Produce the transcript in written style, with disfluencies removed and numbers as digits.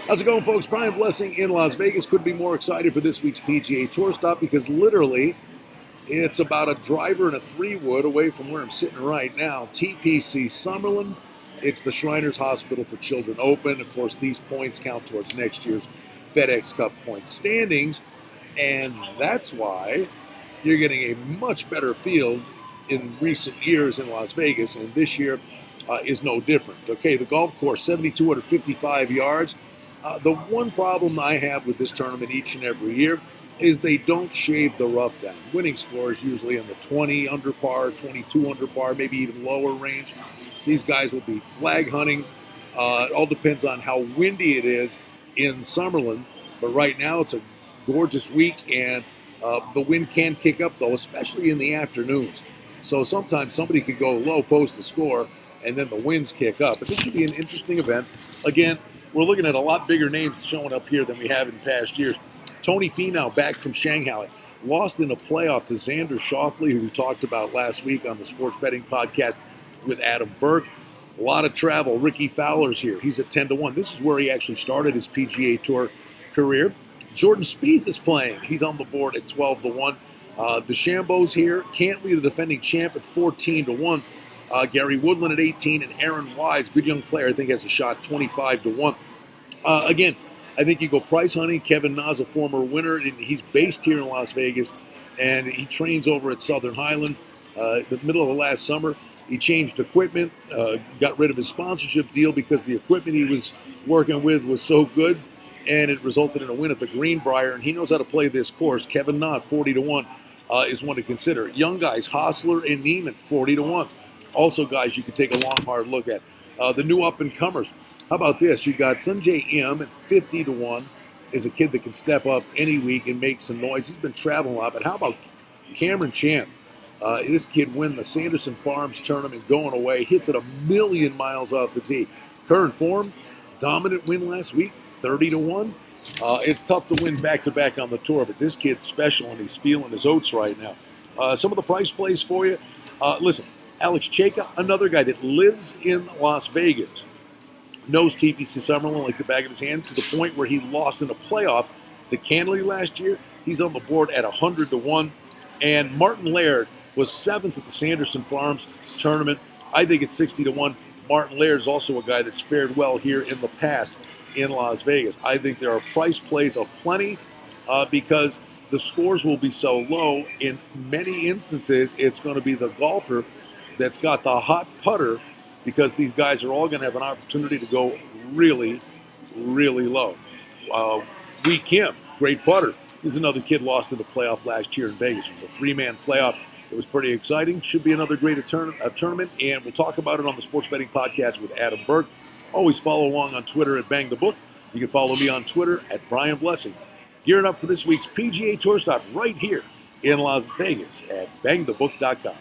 How's it going, folks? Brian Blessing in Las Vegas. Couldn't be more excited for this week's PGA Tour stop because literally it's about a driver and a 3-wood away from where I'm sitting right now. TPC Summerlin. It's the Shriners Hospital for Children Open. Of course, these points count towards next year's FedEx Cup point standings, and that's why you're getting a much better field in recent years in Las Vegas, and this year is no different. Okay, the golf course, 7,255 yards. The one problem I have with this tournament each and every year is they don't shave the rough down. Winning scores usually in the 20 under par, 22 under par, maybe even lower range. These guys will be flag hunting. It all depends on how windy it is in Summerlin. But right now it's a gorgeous week, and the wind can kick up, though, especially in the afternoons. So sometimes somebody could go low, post a score, and then the winds kick up. But this should be an interesting event. Again, we're looking at a lot bigger names showing up here than we have in past years. Tony Finau back from Shanghai. Lost in a playoff to Xander Schauffele, who we talked about last week on the Sports Betting Podcast with Adam Burke. A lot of travel. Rickie Fowler's here. He's at 10-1. This is where he actually started his PGA Tour career. Jordan Spieth is playing. He's on the board at 12-1. DeChambeau's here. Cantley, the defending champ, at 14-1. Gary Woodland at 18, and Aaron Wise, good young player, I think has a shot, 25-1. Again, I think you go price hunting. Kevin Na's a former winner, and he's based here in Las Vegas, and he trains over at Southern Highland. The middle of the last summer, he changed equipment, got rid of his sponsorship deal because the equipment he was working with was so good, and it resulted in a win at the Greenbrier, and he knows how to play this course. Kevin Na, 40-1, is one to consider. Young guys, Hostler and Neiman, 40-1. Also, guys, you can take a long, hard look at. The new up-and-comers. How about this? You got Sunjay M at 50-1. Is a kid that can step up any week and make some noise. He's been traveling a lot. But how about Cameron Champ? This kid win the Sanderson Farms tournament going away. Hits it a million miles off the tee. Current form, dominant win last week, 30-1. It's tough to win back-to-back on the tour, but this kid's special, and he's feeling his oats right now. Some of the price plays for you. Listen, Alex Cheka, another guy that lives in Las Vegas, knows TPC Summerlin like the back of his hand, to the point where he lost in a playoff to Cantley last year. He's on the board at 100-1. And Martin Laird was 7th at the Sanderson Farms tournament. I think it's 60-1. Martin Laird is also a guy that's fared well here in the past in Las Vegas. I think there are price plays aplenty because the scores will be so low. In many instances, it's going to be the golfer that's got the hot putter, because these guys are all going to have an opportunity to go really, really low. Wee Kim, great putter. He's another kid lost in the playoff last year in Vegas. It was a 3-man playoff. It was pretty exciting. Should be another great tournament, and we'll talk about it on the Sports Betting Podcast with Adam Burke. Always follow along on Twitter at Bang the Book. You can follow me on Twitter at Brian Blessing. Gearing up for this week's PGA Tour stop right here in Las Vegas at bangthebook.com.